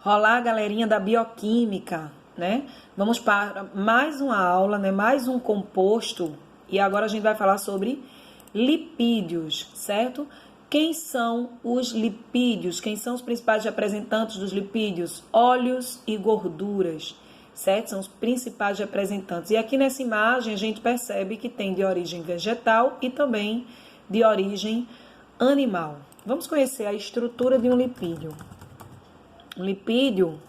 rolar a galerinha da bioquímica, né? Vamos para mais uma aula, né? Mais um composto. E agora a gente vai falar sobre lipídios, certo? Quem são os lipídios? Quem são os principais representantes dos lipídios? Óleos e gorduras, certo? São os principais representantes. E aqui nessa imagem a gente percebe que tem de origem vegetal e também de origem animal. Vamos conhecer a estrutura de um lipídio. Um lipídio,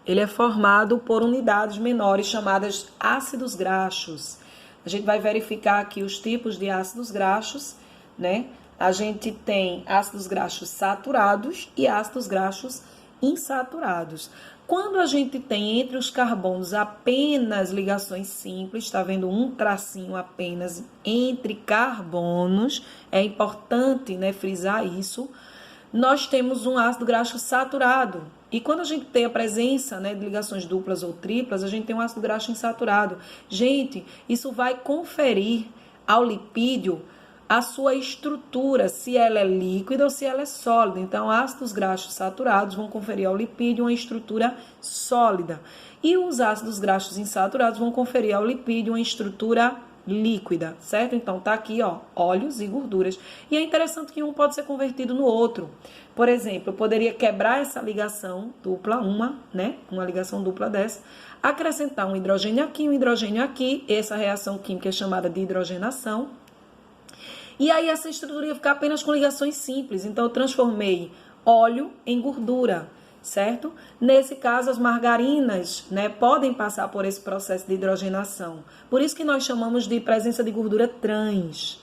ele é formado por unidades menores chamadas ácidos graxos. A gente vai verificar aqui os tipos de ácidos graxos, né? A gente tem ácidos graxos saturados e ácidos graxos insaturados. Quando a gente tem entre os carbonos apenas ligações simples, está vendo um tracinho apenas entre carbonos, é importante, né, frisar isso, nós temos um ácido graxo saturado. E quando a gente tem a presença, né, de ligações duplas ou triplas, a gente tem um ácido graxo insaturado. Gente, isso vai conferir ao lipídio a sua estrutura, se ela é líquida ou se ela é sólida. Então, ácidos graxos saturados vão conferir ao lipídio uma estrutura sólida. E os ácidos graxos insaturados vão conferir ao lipídio uma estrutura líquida, certo? Então, tá aqui, ó, óleos e gorduras. E é interessante que um pode ser convertido no outro. Por exemplo, eu poderia quebrar essa ligação dupla, uma ligação dupla dessa, acrescentar um hidrogênio aqui, essa reação química é chamada de hidrogenação. E aí essa estrutura ia ficar apenas com ligações simples. Então, eu transformei óleo em gordura, certo? Nesse caso, as margarinas, né, podem passar por esse processo de hidrogenação. Por isso que nós chamamos de presença de gordura trans,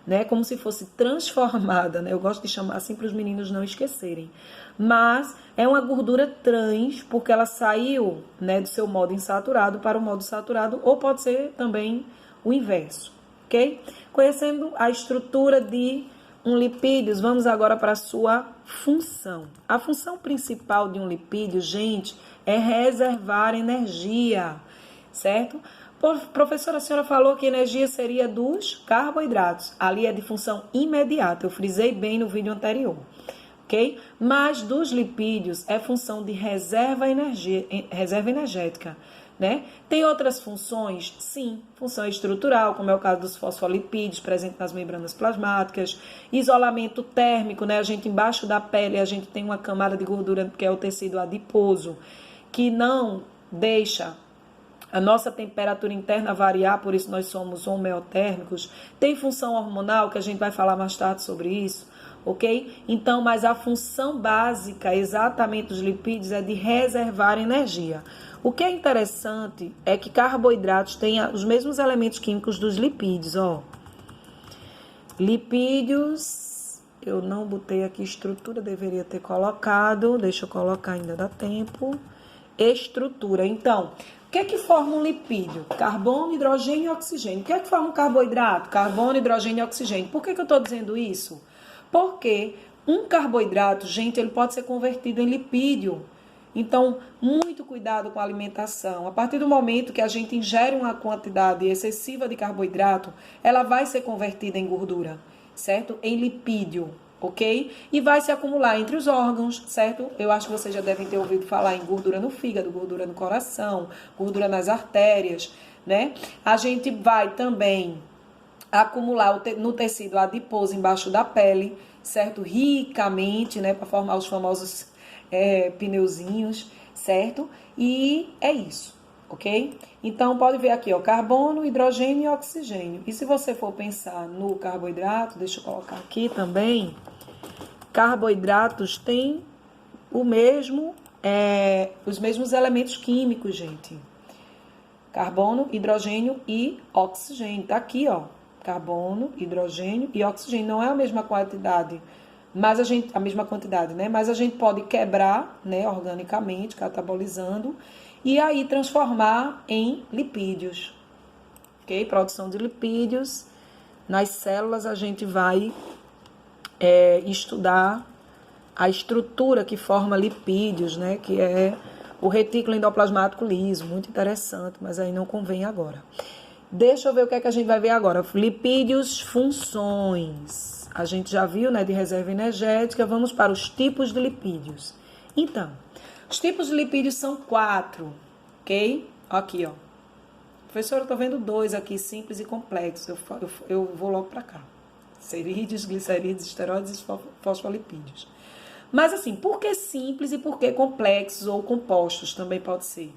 né? Como se fosse transformada, né? Eu gosto de chamar assim para os meninos não esquecerem. Mas é uma gordura trans porque ela saiu, né, do seu modo insaturado para o modo saturado, ou pode ser também o inverso. Ok? Conhecendo a estrutura de um lipídio, vamos agora para a sua função. A função principal de um lipídio, gente, é reservar energia, certo? Professora, a senhora falou que a energia seria dos carboidratos. Ali é de função imediata, eu frisei bem no vídeo anterior. Ok? Mas dos lipídios é função de reserva energética. Né? Tem outras funções? Sim, função estrutural, como é o caso dos fosfolipídios presentes nas membranas plasmáticas, isolamento térmico, né? A gente embaixo da pele, a gente tem uma camada de gordura que é o tecido adiposo, que não deixa a nossa temperatura interna variar, por isso nós somos homeotérmicos. Tem função hormonal, que a gente vai falar mais tarde sobre isso, ok? Então, mas a função básica exatamente dos lipídios é de reservar energia. O que é interessante é que carboidratos têm os mesmos elementos químicos dos lipídios, ó. Lipídios, eu não botei aqui estrutura, deveria ter colocado, deixa eu colocar, ainda dá tempo. Estrutura, então, o que é que forma um lipídio? Carbono, hidrogênio e oxigênio. O que é que forma um carboidrato? Carbono, hidrogênio e oxigênio. Por que eu estou dizendo isso? Porque um carboidrato, gente, ele pode ser convertido em lipídio. Então, muito cuidado com a alimentação. A partir do momento que a gente ingere uma quantidade excessiva de carboidrato, ela vai ser convertida em gordura, certo? Em lipídio, ok? E vai se acumular entre os órgãos, certo? Eu acho que vocês já devem ter ouvido falar em gordura no fígado, gordura no coração, gordura nas artérias, né? A gente vai também acumular no tecido adiposo embaixo da pele, certo? Ricamente, né? Para formar os famosos pneuzinhos, certo? E é isso, ok? Então, pode ver aqui, ó, carbono, hidrogênio e oxigênio. E se você for pensar no carboidrato, deixa eu colocar aqui também, carboidratos têm os mesmos elementos químicos, gente. Carbono, hidrogênio e oxigênio. Tá aqui, ó, carbono, hidrogênio e oxigênio. Não é a mesma quantidade, mas a mesma quantidade, né? Mas a gente pode quebrar, né, organicamente, catabolizando, e aí transformar em lipídios, ok? Produção de lipídios. Nas células a gente vai estudar a estrutura que forma lipídios, né? Que é o retículo endoplasmático liso, muito interessante, mas aí não convém agora. Deixa eu ver o que é que a gente vai ver agora. Lipídios, funções. A gente já viu, né, de reserva energética. Vamos para os tipos de lipídios. Então, os tipos de lipídios são 4, ok? Aqui, ó. Professora, eu tô vendo 2 aqui, simples e complexos. Eu vou logo para cá. Cerídeos, glicerídeos, esteroides e fosfolipídios. Mas assim, por que simples e por que complexos ou compostos também pode ser?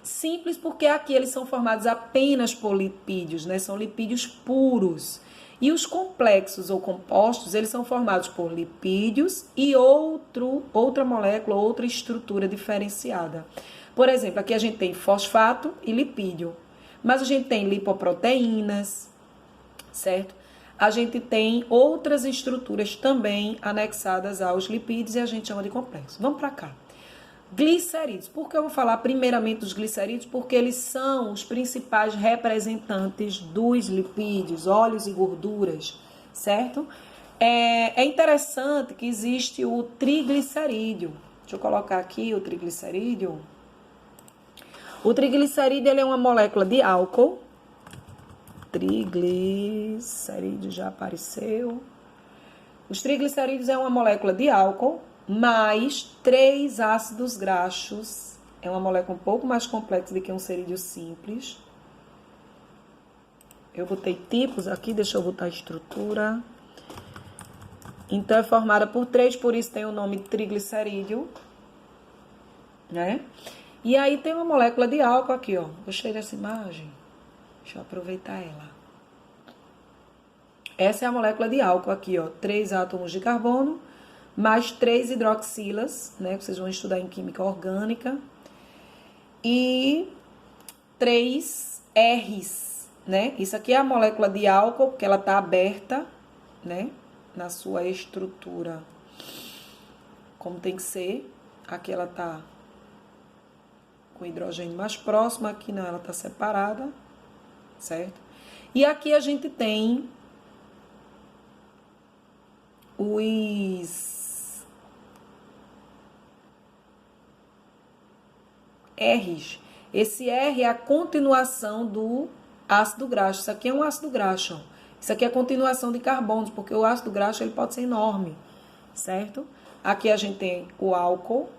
Simples porque aqui eles são formados apenas por lipídios, né? São lipídios puros. E os complexos ou compostos, eles são formados por lipídios e outra molécula, outra estrutura diferenciada. Por exemplo, aqui a gente tem fosfato e lipídio. Mas a gente tem lipoproteínas, certo? A gente tem outras estruturas também anexadas aos lipídios e a gente chama de complexo. Vamos para cá. Glicerídeos. Por que eu vou falar primeiramente dos glicerídeos? Porque eles são os principais representantes dos lipídios, óleos e gorduras, certo? É interessante que existe o triglicerídeo. Deixa eu colocar aqui o triglicerídeo. O triglicerídeo ele é uma molécula de álcool. Triglicerídeo já apareceu. Os triglicerídeos é uma molécula de álcool mais 3 ácidos graxos. É uma molécula um pouco mais complexa do que um cerídeo simples. Eu botei tipos aqui, deixa eu botar a estrutura. Então, é formada por 3, por isso tem o nome triglicerídeo, né? E aí tem uma molécula de álcool aqui, ó. Gostei dessa imagem? Deixa eu aproveitar ela. Essa é a molécula de álcool aqui, ó. 3 átomos de carbono, mais 3 hidroxilas, né? Que vocês vão estudar em química orgânica. E 3 R's, né? Isso aqui é a molécula de álcool, porque ela tá aberta, né? Na sua estrutura, como tem que ser. Aqui ela tá com hidrogênio mais próximo, aqui não, ela tá separada, certo? E aqui a gente tem os R's. Esse R é a continuação do ácido graxo. Isso aqui é um ácido graxo. Isso aqui é a continuação de carbonos, porque o ácido graxo ele pode ser enorme, certo? Aqui a gente tem o álcool.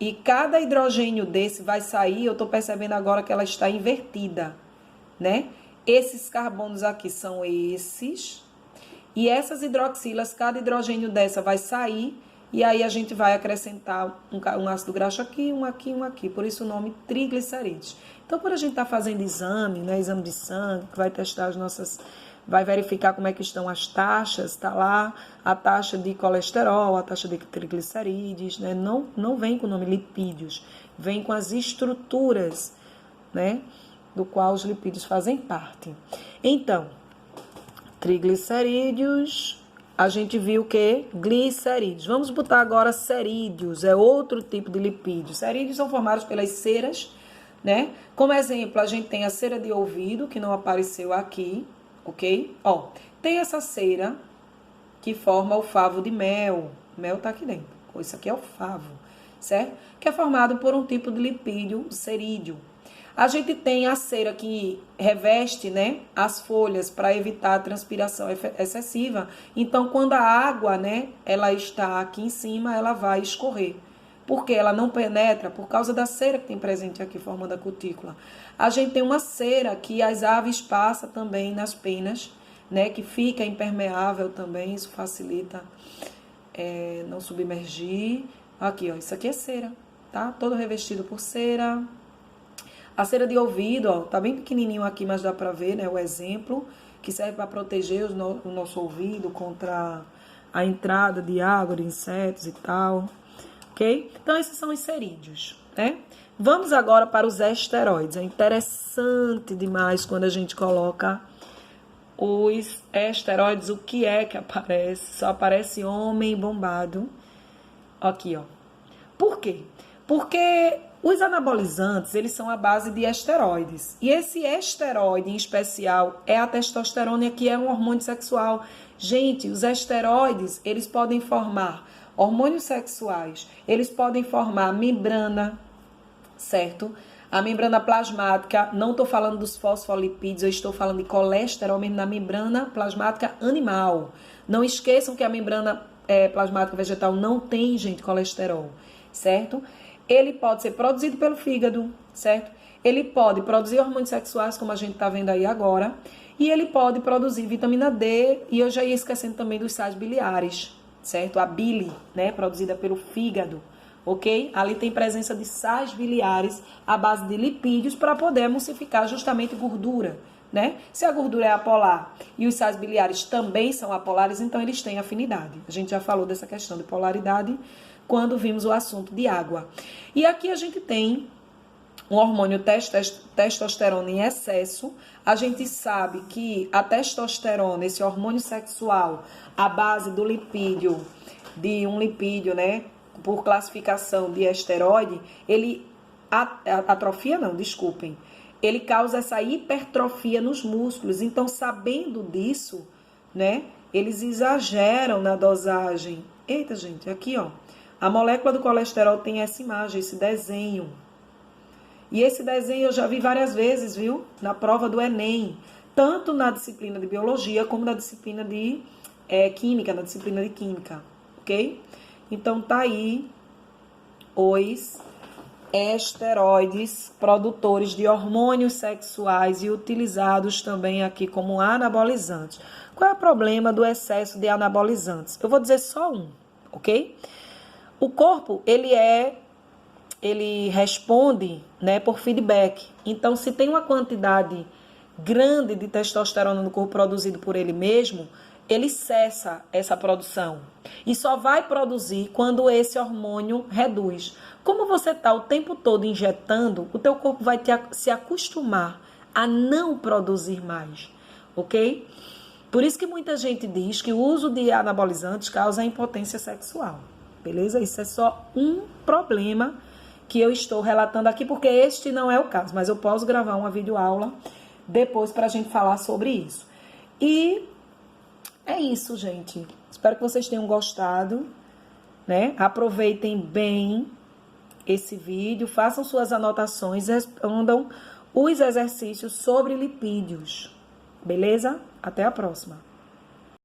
E cada hidrogênio desse vai sair, eu estou percebendo agora que ela está invertida, né? Esses carbonos aqui são esses. E essas hidroxilas, cada hidrogênio dessa vai sair. E aí a gente vai acrescentar um ácido graxo aqui, um aqui, um aqui. Por isso o nome triglicerídeos. Então, por a gente estar fazendo exame, né? Exame de sangue, que vai testar as nossas... Vai verificar como é que estão as taxas, tá lá a taxa de colesterol, a taxa de triglicerídeos, né? Não vem com o nome lipídios, vem com as estruturas, né? Do qual os lipídios fazem parte. Então, triglicerídeos, a gente viu que glicerídeos. Vamos botar agora cerídeos, é outro tipo de lipídios. Cerídeos são formados pelas ceras, né? Como exemplo, a gente tem a cera de ouvido, que não apareceu aqui. Ok? Ó, tem essa cera que forma o favo de mel. Mel tá aqui dentro. Isso aqui é o favo, certo? Que é formado por um tipo de lipídio, o cerídeo. A gente tem a cera que reveste, né, as folhas para evitar a transpiração excessiva. Então, quando a água, né, ela está aqui em cima, ela vai escorrer. Porque ela não penetra por causa da cera que tem presente aqui, formando a cutícula. A gente tem uma cera que as aves passam também nas penas, né? Que fica impermeável também, isso facilita não submergir. Aqui, ó, isso aqui é cera, tá? Todo revestido por cera. A cera de ouvido, ó, tá bem pequenininho aqui, mas dá pra ver, né? O exemplo, que serve para proteger o nosso ouvido contra a entrada de água, de insetos e tal. Ok? Então, esses são os cerídeos, né? Vamos agora para os esteroides. É interessante demais quando a gente coloca os esteroides. O que é que aparece? Só aparece homem bombado. Aqui, ó. Por quê? Porque os anabolizantes, eles são a base de esteroides. E esse esteroide, em especial, é a testosterona, que é um hormônio sexual. Gente, os esteroides, eles podem formar hormônios sexuais, eles podem formar membrana, certo? A membrana plasmática, não estou falando dos fosfolipídios, eu estou falando de colesterol mesmo na membrana plasmática animal. Não esqueçam que a membrana plasmática vegetal não tem, gente, colesterol, certo? Ele pode ser produzido pelo fígado, certo? Ele pode produzir hormônios sexuais, como a gente tá vendo aí agora, e ele pode produzir vitamina D, e eu já ia esquecendo também dos sais biliares, certo? A bile, né, produzida pelo fígado, ok? Ali tem presença de sais biliares à base de lipídios para poder emulsificar justamente gordura, né? Se a gordura é apolar e os sais biliares também são apolares, então eles têm afinidade. A gente já falou dessa questão de polaridade quando vimos o assunto de água. E aqui a gente tem um hormônio testosterona em excesso. A gente sabe que a testosterona, esse hormônio sexual, a base do lipídio, de um lipídio, né, por classificação de esteroide, ele ele causa essa hipertrofia nos músculos. Então, sabendo disso, né, eles exageram na dosagem. Eita, gente, aqui, ó, a molécula do colesterol tem essa imagem, esse desenho. E esse desenho eu já vi várias vezes, viu? Na prova do Enem. Tanto na disciplina de biologia, como na disciplina de química, ok? Então, tá aí os esteroides produtores de hormônios sexuais e utilizados também aqui como anabolizantes. Qual é o problema do excesso de anabolizantes? Eu vou dizer só um, ok? O corpo, ele responde, né, por feedback. Então, se tem uma quantidade grande de testosterona no corpo produzido por ele mesmo, ele cessa essa produção e só vai produzir quando esse hormônio reduz. Como você está o tempo todo injetando, o teu corpo vai se acostumar a não produzir mais, ok? Por isso que muita gente diz que o uso de anabolizantes causa impotência sexual, beleza? Isso é só um problema que eu estou relatando aqui, porque este não é o caso, mas eu posso gravar uma videoaula depois para a gente falar sobre isso. E é isso, gente. Espero que vocês tenham gostado, né? Aproveitem bem esse vídeo, façam suas anotações, respondam os exercícios sobre lipídios. Beleza? Até a próxima.